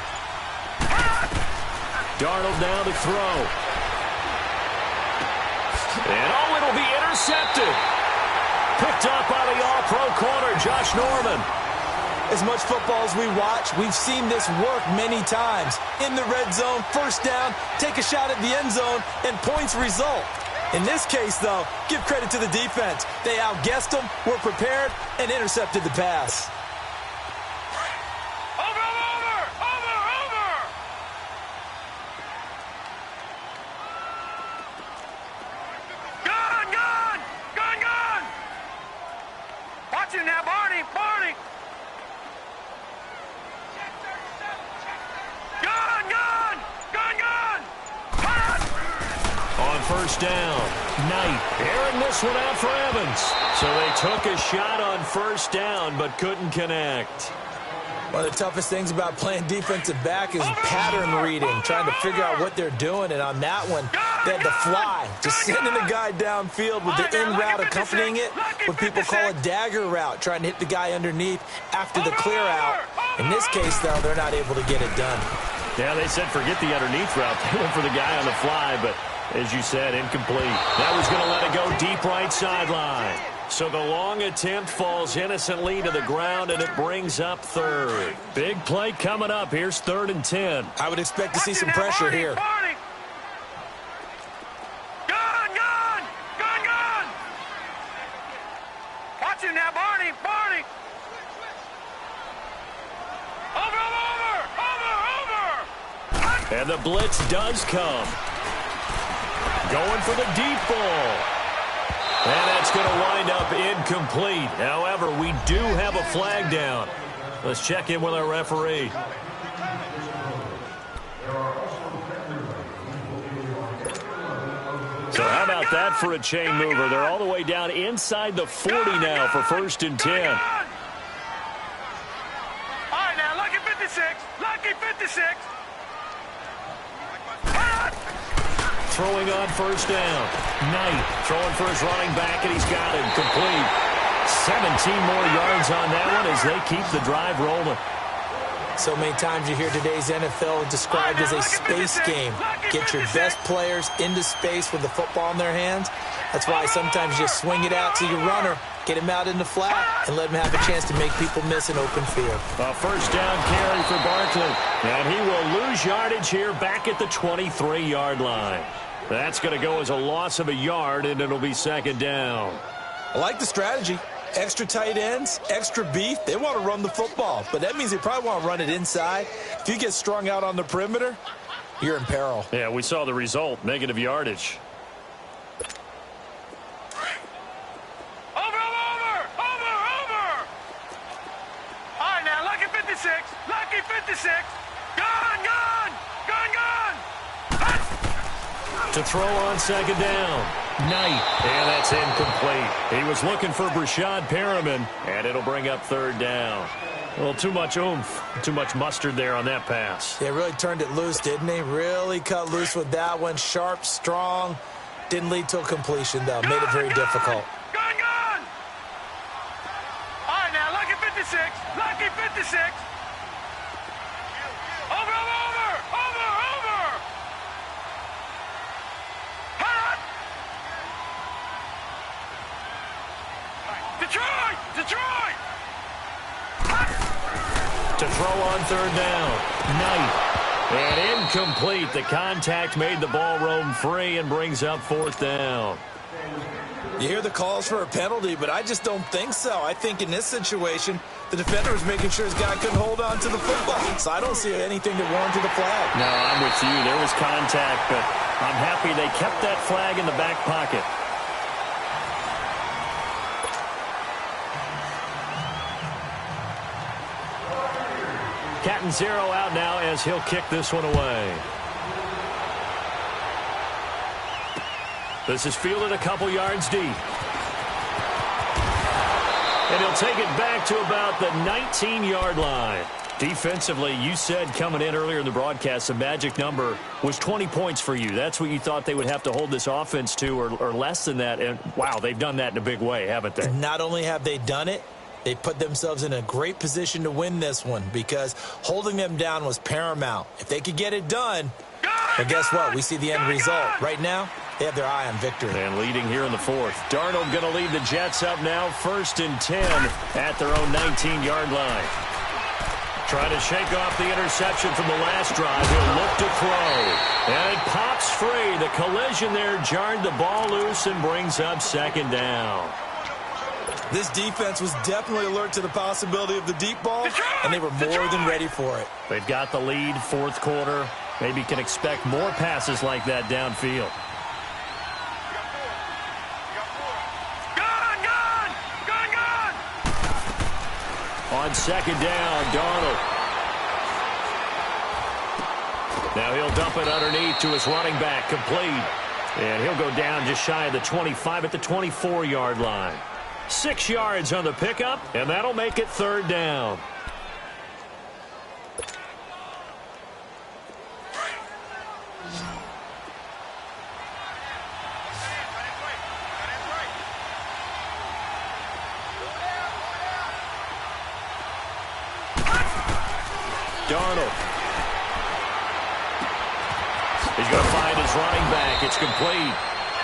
Darnold now to throw. And, oh, it'll be intercepted. Picked up by the all-pro corner, Josh Norman. As much football as we watch, we've seen this work many times. In the red zone, 1st down, take a shot at the end zone, and points result. In this case, though, give credit to the defense. They outguessed them, were prepared, and intercepted the pass. Now, Barney. Gun. On 1st down, Knight airing this one out for Evans. So they took a shot on 1st down, but couldn't connect. One of the toughest things about playing defensive back is pattern reading, trying to figure out what they're doing. And on that one, they had to fly, just sending the guy downfield with the in route accompanying it, what people call a dagger route, trying to hit the guy underneath after the clear out. In this case, though, they're not able to get it done. Yeah, they said forget the underneath route. They went for the guy on the fly, but as you said, incomplete. That was going to let it go deep right sideline. So the long attempt falls innocently to the ground, and it brings up 3rd. Big play coming up. Here's 3rd and 10. I would expect to see some pressure here. Gun. Watch it now, Barney. Over. And the blitz does come. Going for the deep ball. And that's going to wind up incomplete. However, we do have a flag down. Let's check in with our referee. So how about that for a chain mover? They're all the way down inside the 40 now for 1st and 10. All right, now, lucky 56. Throwing on 1st down. Knight throwing for his running back, and he's got it complete. 17 more yards on that one as they keep the drive rolling. So many times you hear today's NFL described as a space game. Get your best players into space with the football in their hands. That's why sometimes you swing it out to your runner, get him out in the flat, and let him have a chance to make people miss an open field. A 1st down carry for Barkley. And he will lose yardage here back at the 23-yard line. That's going to go as a loss of a yard, and it'll be 2nd down. I like the strategy. Extra tight ends, extra beef. They want to run the football, but that means they probably want to run it inside. If you get strung out on the perimeter, you're in peril. Yeah, we saw the result, negative yardage. Over. All right, now, lucky 56. Gun. To throw on 2nd down. Knight. And that's incomplete. He was looking for Brashad Perriman, and it'll bring up 3rd down. A little too much oomph, too much mustard there on that pass. They really turned it loose, didn't they? Really cut loose with that one. Sharp, strong. Didn't lead to a completion, though. Made it very difficult. Gun. All right, now, lucky 56. Over. Detroit! To throw on 3rd down. Knight. And incomplete. The contact made the ball roam free and brings up 4th down. You hear the calls for a penalty, but I just don't think so. I think in this situation, the defender was making sure his guy couldn't hold on to the football. So I don't see anything that warranted a flag. No, I'm with you. There was contact, but I'm happy they kept that flag in the back pocket. Catanzaro out now as he'll kick this one away. This is fielded a couple yards deep. And he'll take it back to about the 19-yard line. Defensively, you said coming in earlier in the broadcast, the magic number was 20 points for you. That's what you thought they would have to hold this offense to, or less than that. And, wow, they've done that in a big way, haven't they? Not only have they done it, they put themselves in a great position to win this one because holding them down was paramount. If they could get it done, but guess what? We see the end result. Right now, they have their eye on victory. And leading here in the fourth. Darnold going to lead the Jets up now, 1st and 10 at their own 19-yard line. Trying to shake off the interception from the last drive. He'll look to throw. And it pops free. The collision there jarred the ball loose and brings up 2nd down. This defense was definitely alert to the possibility of the deep ball, and they were more than ready for it. They've got the lead, 4th quarter. Maybe can expect more passes like that downfield. On 2nd down, Darnold. Now he'll dump it underneath to his running back, complete. And he'll go down just shy of the 25 at the 24-yard line. 6 yards on the pickup, and that'll make it 3rd down. Darnold. He's going to find his running back. It's complete.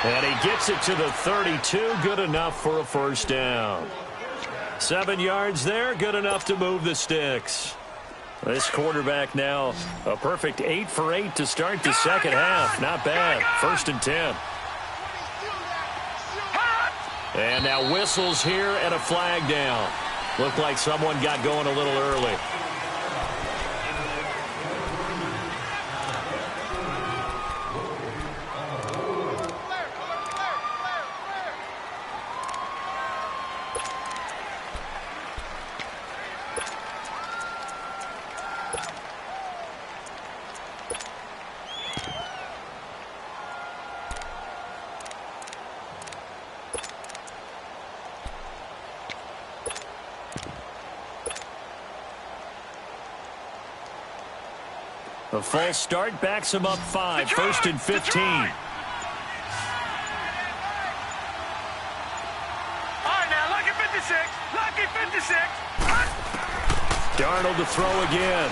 And he gets it to the 32. Good enough for a 1st down. 7 yards there. Good enough to move the sticks. This quarterback now a perfect 8 for 8 to start the 2nd half. Not bad. 1st and 10. And now whistles here and a flag down. Looked like someone got going a little early. A false start backs him up 5. 1st and 15. All right, now, lucky 56. Lucky 56. Darnold to throw again.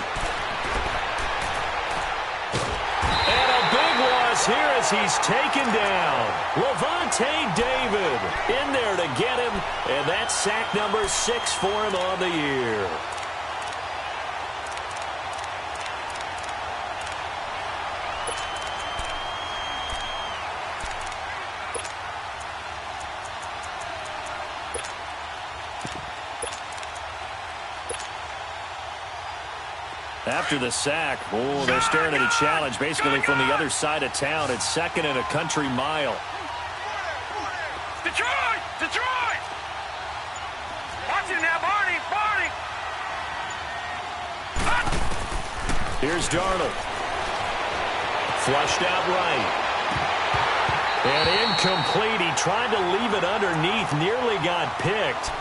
And a big loss here as he's taken down. Levante David in there to get him. And that's sack number 6 for him on the year. After the sack, they're staring at a challenge basically from the other side of town. It's 2nd and a country mile. Detroit! Detroit! Watch him now, Barney! Barney! Here's Darnold. Flushed out right. And incomplete. He tried to leave it underneath. Nearly got picked.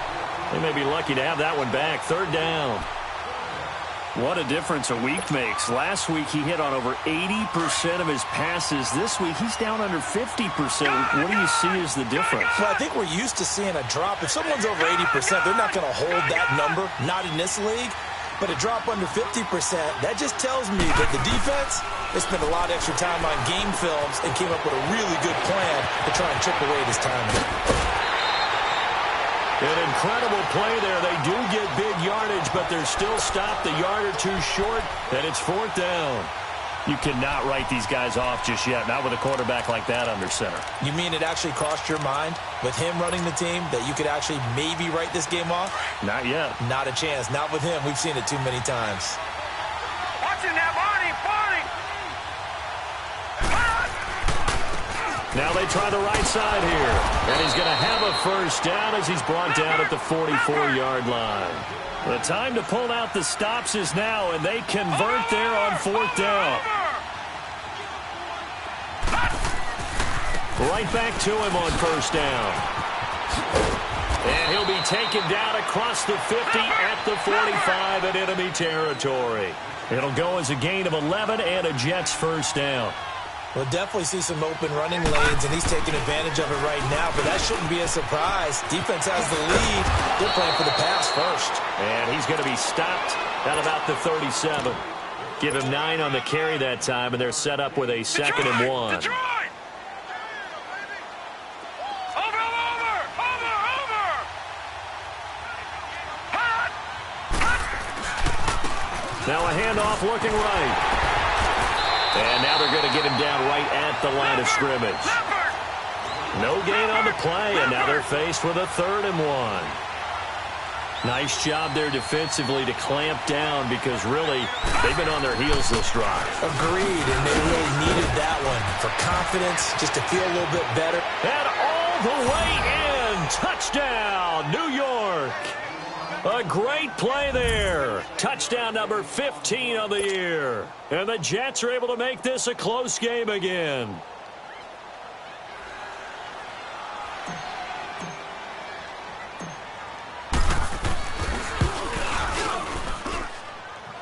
They may be lucky to have that one back. 3rd down. What a difference a week makes. Last week he hit on over 80% of his passes. This week he's down under 50%. What do you see as the difference? Well, I think we're used to seeing a drop. If someone's over 80%, they're not going to hold that number. Not in this league. But a drop under 50%, that just tells me that the defense, they spent a lot of extra time on game films and came up with a really good plan to try and chip away this time. An incredible play there. They do get big yardage, but they're still stopped a yard or two short, and it's 4th down. You cannot write these guys off just yet, not with a quarterback like that under center. You mean it actually crossed your mind with him running the team that you could actually maybe write this game off? Not yet. Not a chance. Not with him. We've seen it too many times. Watch him now, Barney! Barney! Now they try the right side here. And he's going to have a 1st down as he's brought down at the 44-yard line. The time to pull out the stops is now, and they convert there on 4th down. Right back to him on first down. And he'll be taken down across the 50 at the 45 in enemy territory. It'll go as a gain of 11 and a Jets first down. We'll definitely see some open running lanes, and he's taking advantage of it right now, but that shouldn't be a surprise. Defense has the lead. They're playing for the pass first. And he's going to be stopped at about the 37. Give him 9 on the carry that time, and they're set up with a 2nd and 1. Detroit! Over! Hot! Now a handoff looking right. And now they're going to get him down right at the line of scrimmage. No gain on the play, and now they're faced with a 3rd and 1. Nice job there defensively to clamp down because really they've been on their heels this drive. Agreed, and they really needed that one for confidence, just to feel a little bit better. And all the way in. Touchdown, New York. A great play there. Touchdown number 15 on the year. And the Jets are able to make this a close game again.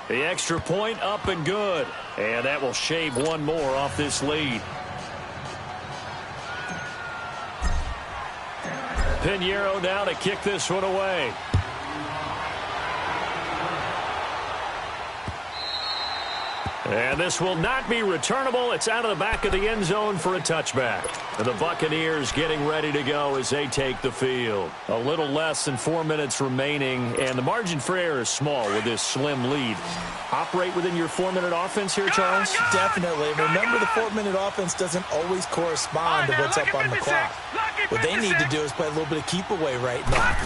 The extra point up and good. And that will shave one more off this lead. Pwnda84 now to kick this one away. And this will not be returnable. It's out of the back of the end zone for a touchback. And the Buccaneers getting ready to go as they take the field. A little less than 4 minutes remaining, and the margin for error is small with this slim lead. Operate within your 4-minute offense here, Charles? Definitely. Remember, the 4-minute offense doesn't always correspond to what's up on the clock. What they need to do is play a little bit of keep away right now.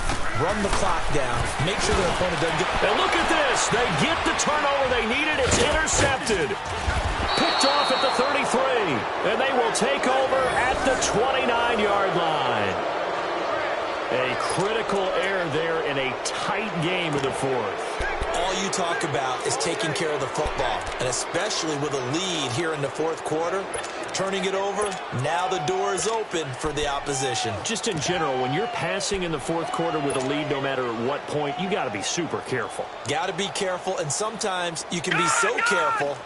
Run the clock down. Make sure their opponent doesn't get... And look at this. They get the turnover they needed. It's intercepted. Picked off at the 33. And they will take over at the 29-yard line. A critical error there in a tight game in the 4th. All you talk about is taking care of the football, and especially with a lead here in the 4th quarter, turning it over, now the door is open for the opposition. Just in general, when you're passing in the 4th quarter with a lead, no matter at what point, you got to be super careful. Got to be careful, and sometimes you can be so careful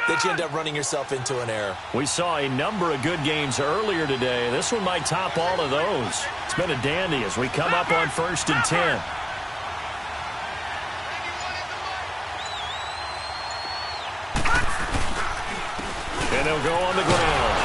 that you end up running yourself into an error. We saw a number of good games earlier today. This one might top all of those. It's been a dandy as we come up on 1st and 10. And he'll go on the ground.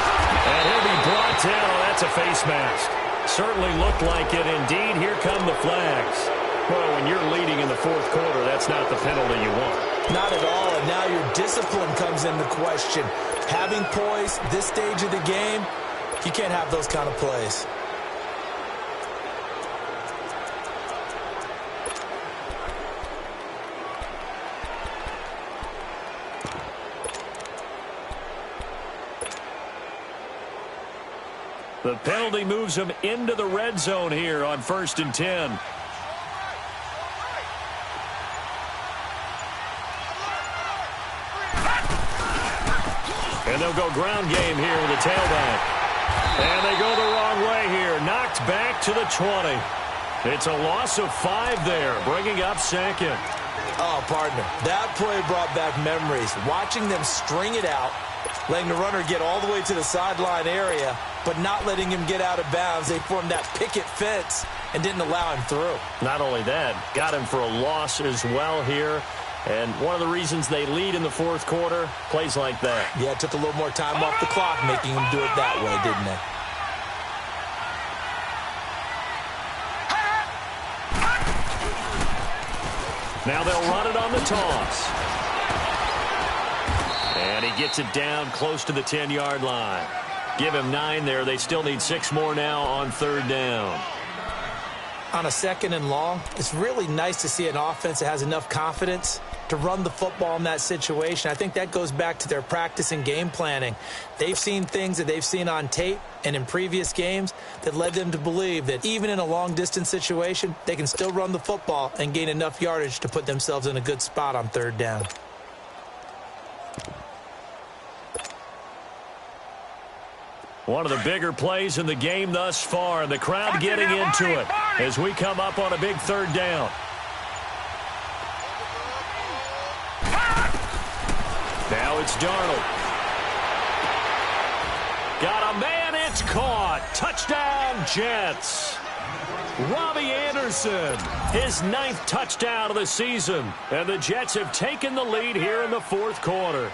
And he'll be brought down. Oh, that's a face mask. Certainly looked like it. Indeed, here come the flags. Well, when you're leading in the 4th quarter, that's not the penalty you want. Not at all, and now your discipline comes into question. Having poise this stage of the game, you can't have those kind of plays. The penalty moves him into the red zone here on 1st and 10. And they'll go ground game here with a tailback. And they go the wrong way here. Knocked back to the 20. It's a loss of 5 there, bringing up 2nd. Oh, partner, that play brought back memories. Watching them string it out, letting the runner get all the way to the sideline area, but not letting him get out of bounds. They formed that picket fence and didn't allow him through. Not only that, got him for a loss as well here. And one of the reasons they lead in the 4th quarter, plays like that. Yeah, it took a little more time off the clock, making him do it that way, didn't it? Now they'll run it on the toss. And he gets it down close to the 10-yard line. Give him 9 there. They still need 6 more now on 3rd down. On a 2nd and long, it's really nice to see an offense that has enough confidence to run the football in that situation. I think that goes back to their practice and game planning. They've seen things that they've seen on tape and in previous games that led them to believe that even in a long-distance situation, they can still run the football and gain enough yardage to put themselves in a good spot on 3rd down. One of the bigger plays in the game thus far, and the crowd getting into it as we come up on a big third down. Now it's Darnold. Got a man, it's caught. Touchdown, Jets. Robbie Anderson, his 9th touchdown of the season. And the Jets have taken the lead here in the 4th quarter.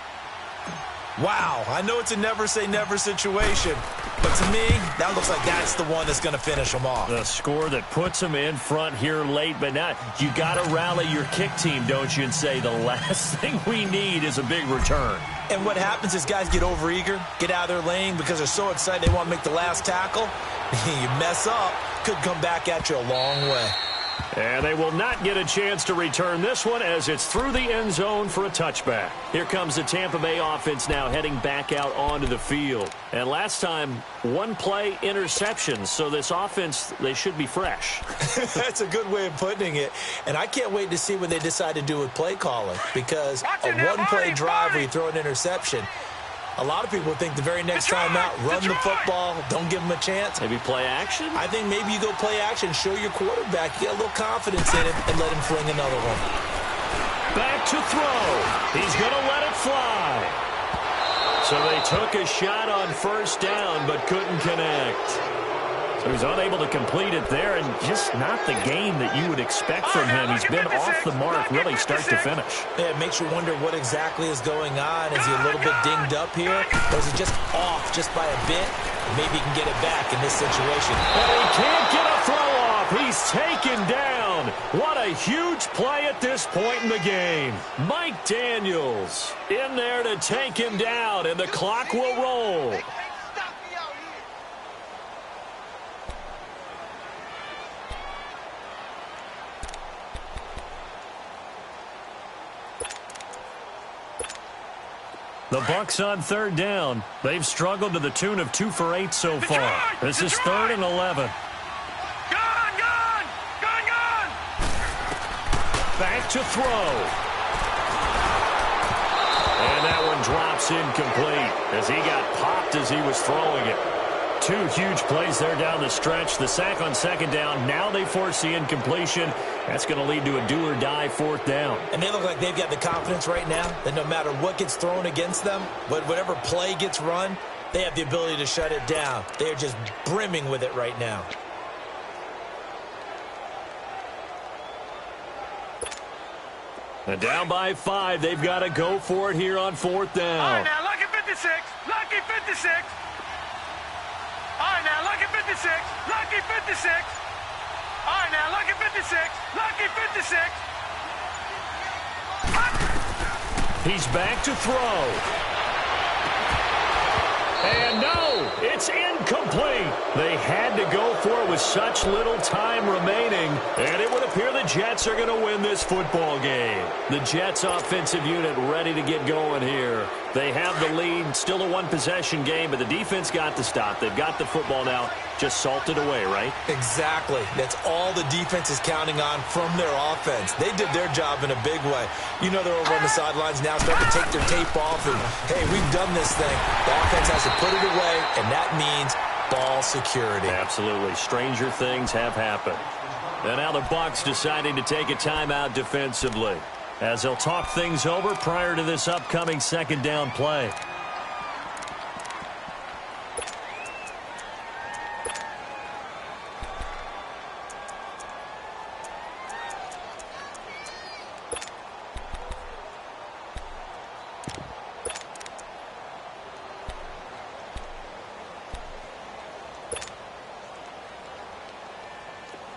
Wow, I know it's a never-say-never situation, but to me, that looks like that's the one that's going to finish them off. The score that puts them in front here late, but now you got to rally your kick team, don't you, and say the last thing we need is a big return. And what happens is guys get overeager, get out of their lane because they're so excited they want to make the last tackle. You mess up, could come back at you a long way. And they will not get a chance to return this one as it's through the end zone for a touchback. Here comes the Tampa Bay offense now heading back out onto the field. And last time, 1-play interceptions. So this offense, they should be fresh. That's a good way of putting it. And I can't wait to see what they decide to do with play calling. Because a one-play drive where you throw an interception, a lot of people think the very next time out, run the football, don't give them a chance. Maybe play action? I think maybe you go play action, show your quarterback, you get a little confidence in him, and let him fling another one. Back to throw. He's going to let it fly. So they took a shot on first down, but couldn't connect. So he's unable to complete it there, and just not the game that you would expect from him. He's been off the mark really start to finish. Yeah, it makes you wonder what exactly is going on. Is he a little bit dinged up here, or is he just off just by a bit? Maybe he can get it back in this situation. And he can't get a throw off. He's taken down. What a huge play at this point in the game. Mike Daniels in there to take him down, and the clock will roll. The Bucs on third down. They've struggled to the tune of 2 for 8 so far. This is 3rd and 11. Gone! Back to throw. And that one drops incomplete as he got popped as he was throwing it. 2 huge plays there down the stretch. The sack on 2nd down. Now they force the incompletion. That's going to lead to a do-or-die 4th down. And they look like they've got the confidence right now that no matter what gets thrown against them, whatever play gets run, they have the ability to shut it down. They're just brimming with it right now. And down by 5. They've got to go for it here on 4th down. All right, now, lucky 56. Lucky 56. All right, now, lucky 56. Lucky 56. All right, now, lucky 56. Lucky 56. He's back to throw. And no, it's incomplete. They had to go for it with such little time remaining, and it would appear the Jets are going to win this football game. The Jets offensive unit ready to get going here. They have the lead, still a one-possession game, but the defense got the stop. They've got the football now, just salted away, right? Exactly. That's all the defense is counting on from their offense. They did their job in a big way. You know they're over on the sidelines now starting to take their tape off, and, hey, we've done this thing. The offense has to put it away, and that means ball security. Absolutely. Stranger things have happened. And now the Bucs deciding to take a timeout defensively as they'll talk things over prior to this upcoming 2nd down play.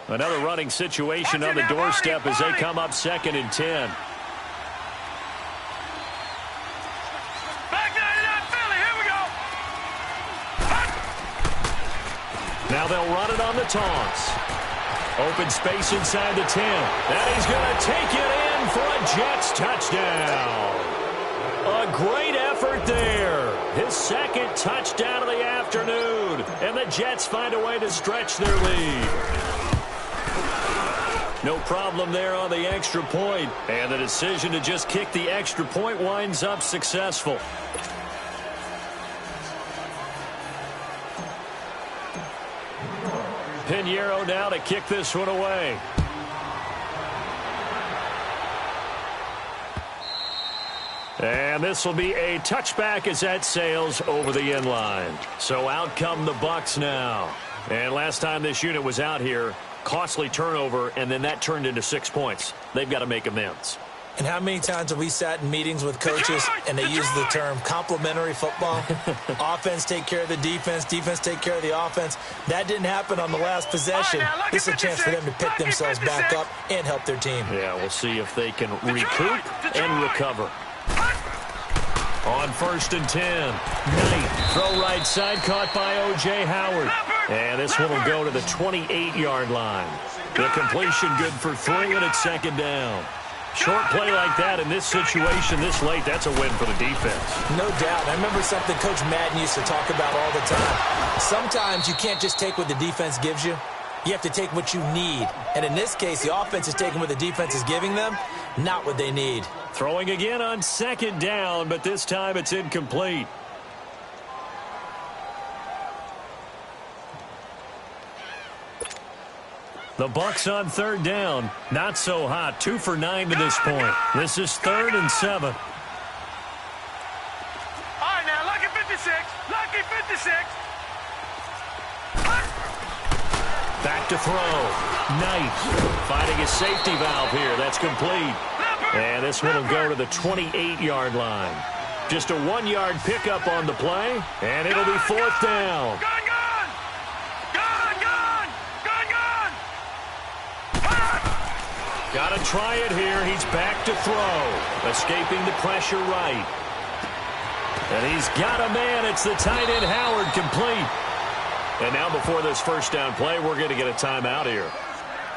Another running situation on the doorstep as they come up 2nd and 10. Now they'll run it on the taunts. Open space inside the 10. And he's going to take it in for a Jets touchdown. A great effort there. His 2nd touchdown of the afternoon. And the Jets find a way to stretch their lead. No problem there on the extra point. And the decision to just kick the extra point winds up successful. Pinheiro now to kick this one away. And this will be a touchback as that sails over the end line. So out come the Bucs now. And last time this unit was out here, costly turnover, and then that turned into 6 points. They've got to make amends. And how many times have we sat in meetings with coaches and they use the term complementary football? Offense take care of the defense, defense take care of the offense. That didn't happen on the last possession. This is a chance for them to pick themselves back up and help their team. Yeah, we'll see if they can recoup and recover. On 1st and 10, Knight, throw right side, caught by O.J. Howard. And this one will go to the 28-yard line. The completion good for 3, and it's 2nd down. Short play like that in this situation this late, that's a win for the defense. No doubt. I remember something Coach Madden used to talk about all the time. Sometimes you can't just take what the defense gives you. You have to take what you need. And in this case, the offense is taking what the defense is giving them, not what they need. Throwing again on 2nd down, but this time it's incomplete. The Bucs on 3rd down. Not so hot. 2 for 9 to this point. This is 3rd and 7. All right, now, lucky 56. Lucky 56. Back to throw. Knight finding a safety valve here. That's complete. And this one will go to the 28-yard line. Just a 1-yard pickup on the play, and it'll be 4th down. Got to try it here. He's back to throw. Escaping the pressure right. And he's got a man. It's the tight end Howard, complete. And now before this 1st down play, we're going to get a timeout here,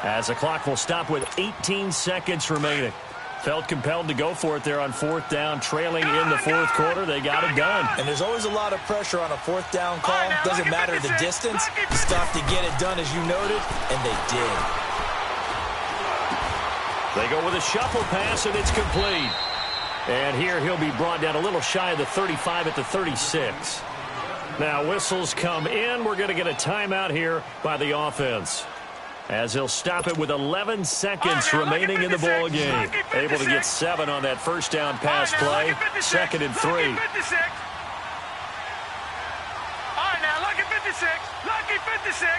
as the clock will stop with 18 seconds remaining. Felt compelled to go for it there on 4th down, trailing in the 4th quarter. They got it done. And there's always a lot of pressure on a 4th down call. Doesn't matter the distance. Stuff to get it done, as you noted, and they did. They go with a shuffle pass, and it's complete. And here he'll be brought down a little shy of the 35 at the 36. Now whistles come in. We're going to get a timeout here by the offense, as he'll stop it with 11 seconds remaining in the ball game. Able to get 7 on that 1st down pass play. 2nd and 3. All right, now, lucky 56. Lucky 56.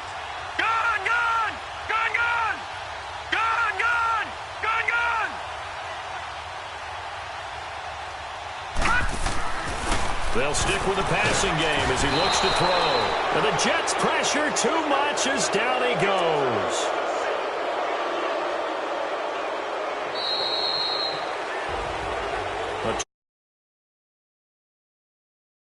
Gone, gone. Gone, gone. Gone, gone. Gone, gone. They'll stick with the passing game as he looks to throw. And the Jets pressure too much as down he goes.